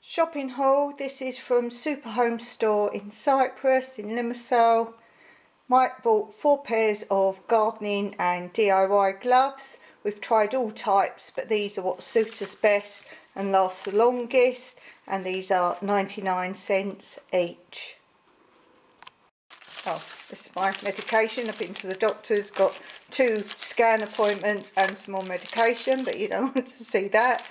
Shopping haul. This is from Super Home Store in Cyprus, in Limassol. Mike bought 4 pairs of gardening and DIY gloves. We've tried all types, but these are what suit us best and last the longest, and these are 99 cents each. Oh, this is my medication. I've been to the doctor's, got 2 scan appointments and some more medication, but you don't want to see that.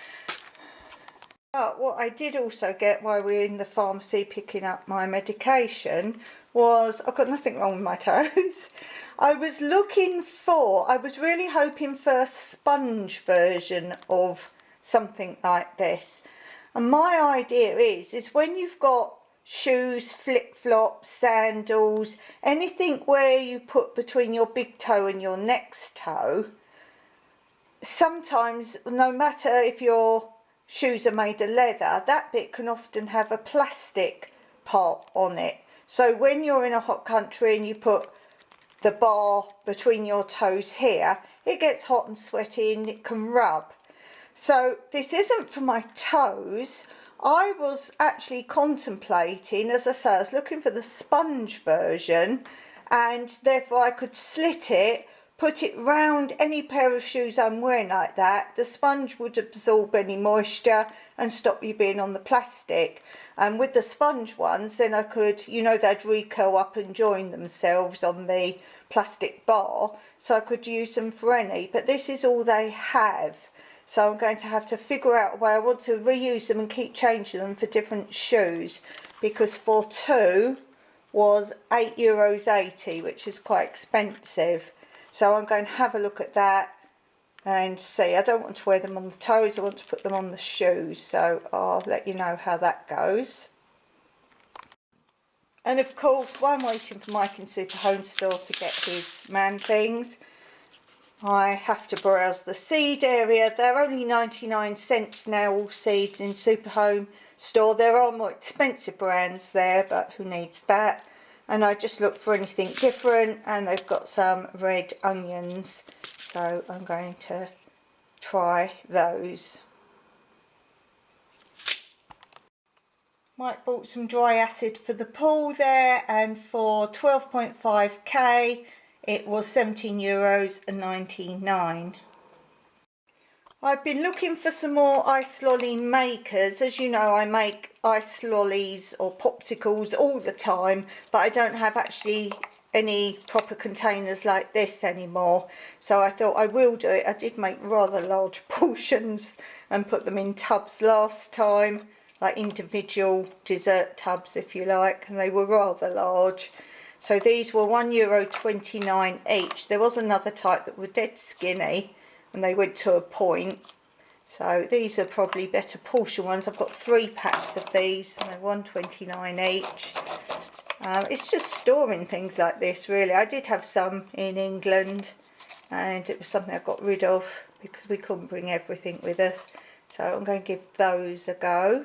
But what I did also get while we were in the pharmacy picking up my medication was, I've got nothing wrong with my toes. I was really hoping for a sponge version of something like this. And my idea is when you've got shoes, flip-flops, sandals, anything where you put between your big toe and your next toe, sometimes, no matter if your shoes are made of leather, that bit can often have a plastic part on it. So when you're in a hot country and you put the bar between your toes here, it gets hot and sweaty and it can rub. So this isn't for my toes. I was actually contemplating, as I say, I was looking for the sponge version, and therefore I could slit it, put it round any pair of shoes I'm wearing like that. The sponge would absorb any moisture and stop you being on the plastic. And with the sponge ones, then I could, you know, they'd recurl up and join themselves on the plastic bar, so I could use them for any. But this is all they have. So I'm going to have to figure out a way. I want to reuse them and keep changing them for different shoes, because for 2 was €8.80, which is quite expensive. So I'm going to have a look at that and see. I don't want to wear them on the toes, I want to put them on the shoes, so I'll let you know how that goes. And of course, while I'm waiting for Mike in Super Home Store to get his man things, I have to browse the seed area. They're only 99 cents now, all seeds in Super Home Store. There are more expensive brands there, but who needs that? And I just looked for anything different, and they've got some red onions, so I'm going to try those. Mike bought some dry acid for the pool there, and for 12.5k it was €17.99. I've been looking for some more ice lolly makers. As you know, I make ice lollies or popsicles all the time, but I don't have actually any proper containers like this anymore. So I thought I will do it. I did make rather large portions and put them in tubs last time, like individual dessert tubs if you like, and they were rather large. So these were €1.29 each. There was another type that were dead skinny, and they went to a point. So these are probably better portion ones. I've got 3 packs of these, and they're €1.29 each. It's just storing things like this, really. I did have some in England, and it was something I got rid of because we couldn't bring everything with us. So I'm going to give those a go.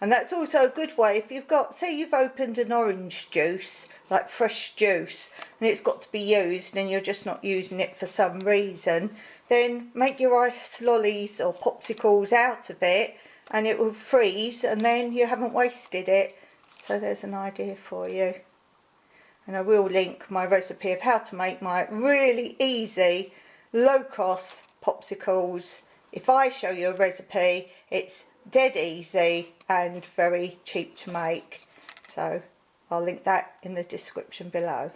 And that's also a good way if you've got, say you've opened an orange juice, like fresh juice, and it's got to be used and you're just not using it for some reason, then make your ice lollies or popsicles out of it and it will freeze, and then you haven't wasted it. So there's an idea for you. And I will link my recipe of how to make my really easy, low-cost popsicles. If I show you a recipe, it's dead easy and very cheap to make. So I'll link that in the description below.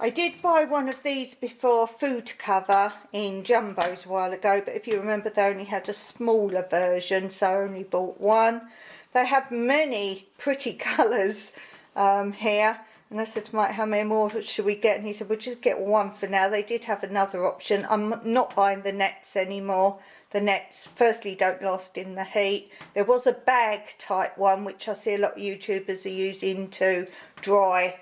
I did buy one of these before, food cover, in Jumbos a while ago, but if you remember they only had a smaller version, so I only bought one. They have many pretty colours here, and I said to Mike, how many more should we get? And he said, we'll just get one for now. They did have another option. I'm not buying the nets anymore. The nets, firstly, don't last in the heat. There was a bag type one, which I see a lot of YouTubers are using to dry,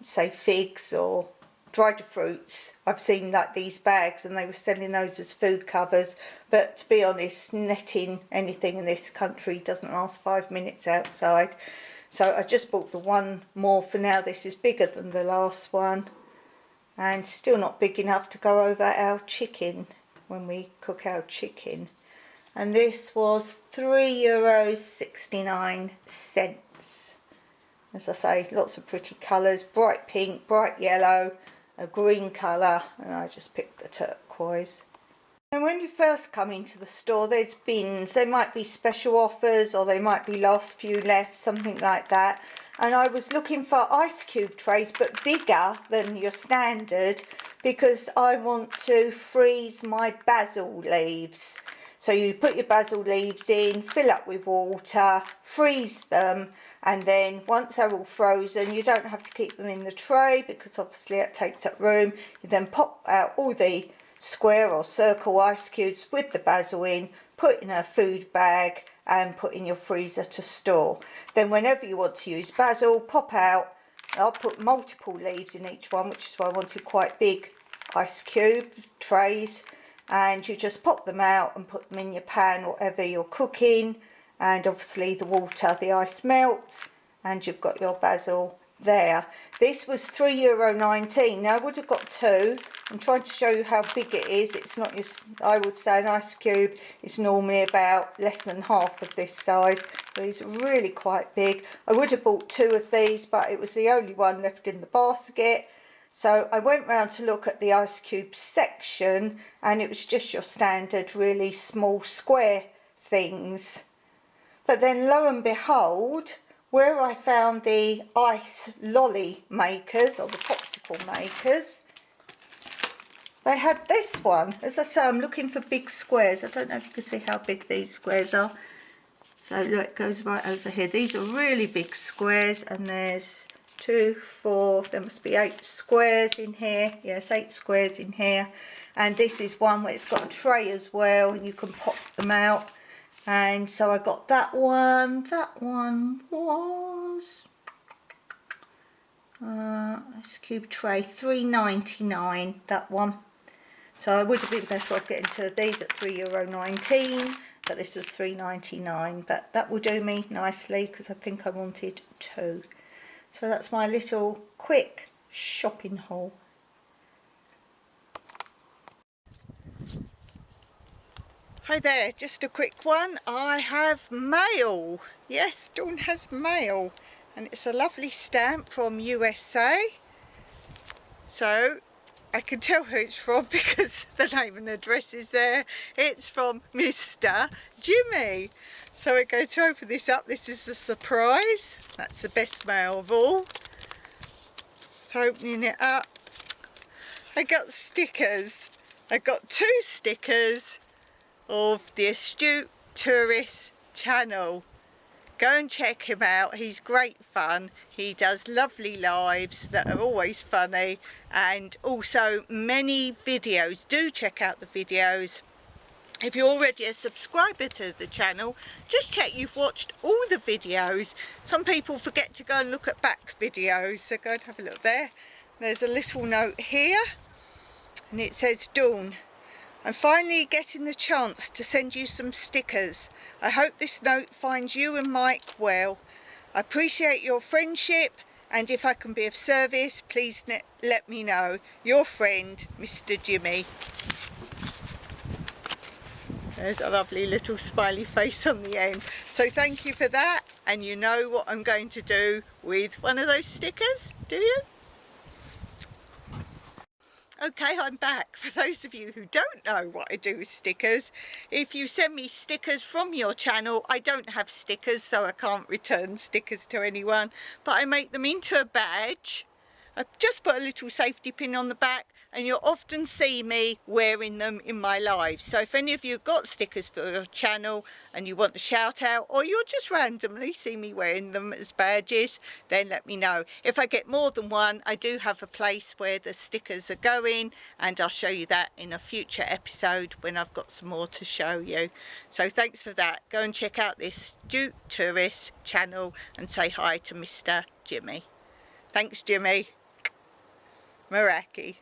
say figs or dried fruits. I've seen like these bags, and they were selling those as food covers. But to be honest, netting anything in this country doesn't last 5 minutes outside. So I just bought the one more for now. This is bigger than the last one, and still not big enough to go over our chicken when we cook our chicken. And this was €3.69. As I say, lots of pretty colours, bright pink, bright yellow, a green colour, and I just picked the turquoise. And when you first come into the store, there's bins. There might be special offers, or they might be last few left, something like that. And I was looking for ice cube trays, but bigger than your standard, because I want to freeze my basil leaves. So you put your basil leaves in, fill up with water, freeze them, and then once they're all frozen, you don't have to keep them in the tray because obviously it takes up room. You then pop out all the square or circle ice cubes with the basil in, put in a food bag and put in your freezer to store. Then whenever you want to use basil, pop out. I'll put multiple leaves in each one, which is why I wanted quite big ice cube trays. And you just pop them out and put them in your pan, whatever you're cooking, and obviously the water, the ice melts, and you've got your basil there. This was €3.19. Now I would have got two. I'm trying to show you how big it is. It's not just, I would say an ice cube is normally about less than half of this size. So these are really quite big. I would have bought two of these, but it was the only one left in the basket. So I went round to look at the ice cube section, and it was just your standard really small square things. But then lo and behold, where I found the ice lolly makers, or the popsicle makers, they had this one. As I say, I'm looking for big squares. I don't know if you can see how big these squares are. So look, it goes right over here. These are really big squares, and there's 2, 4, there must be 8 squares in here. Yes, 8 squares in here. And this is one where it's got a tray as well, and you can pop them out. And so I got that one. That one was ice cube tray, $3.99, that one. So I would have been better off getting two of these at €3.19, but this was $3.99. But that will do me nicely because I think I wanted two. So that's my little quick shopping haul. Hi there, just a quick one. I have mail. Yes, Dawn has mail, and it's a lovely stamp from USA. So I can tell who it's from because the name and address is there. It's from Mr. Jimmy. So we're going to open this up. This is the surprise. That's the best mail of all. So opening it up, I got stickers. I got 2 stickers of the Astute Tourist channel. Go and check him out. He's great fun. He does lovely lives that are always funny, and also many videos. Do check out the videos. If you're already a subscriber to the channel, just check you've watched all the videos. Some people forget to go and look at back videos, so go and have a look there. There's a little note here, and it says, Dawn, I'm finally getting the chance to send you some stickers. I hope this note finds you and Mike well. I appreciate your friendship, and if I can be of service, please let me know. Your friend, Mr. Jimmy. There's a lovely little smiley face on the end. So thank you for that, and you know what I'm going to do with one of those stickers, do you? Okay, I'm back. For those of you who don't know what I do with stickers, if you send me stickers from your channel, I don't have stickers, so I can't return stickers to anyone, but I make them into a badge. I just put a little safety pin on the back, and you'll often see me wearing them in my lives. So if any of you have got stickers for your channel and you want to shout out, or you'll just randomly see me wearing them as badges, then let me know. If I get more than one, I do have a place where the stickers are going, and I'll show you that in a future episode when I've got some more to show you. So thanks for that. Go and check out this Astute Tourist channel and say hi to Mr. Jimmy. Thanks, Jimmy. Meraki.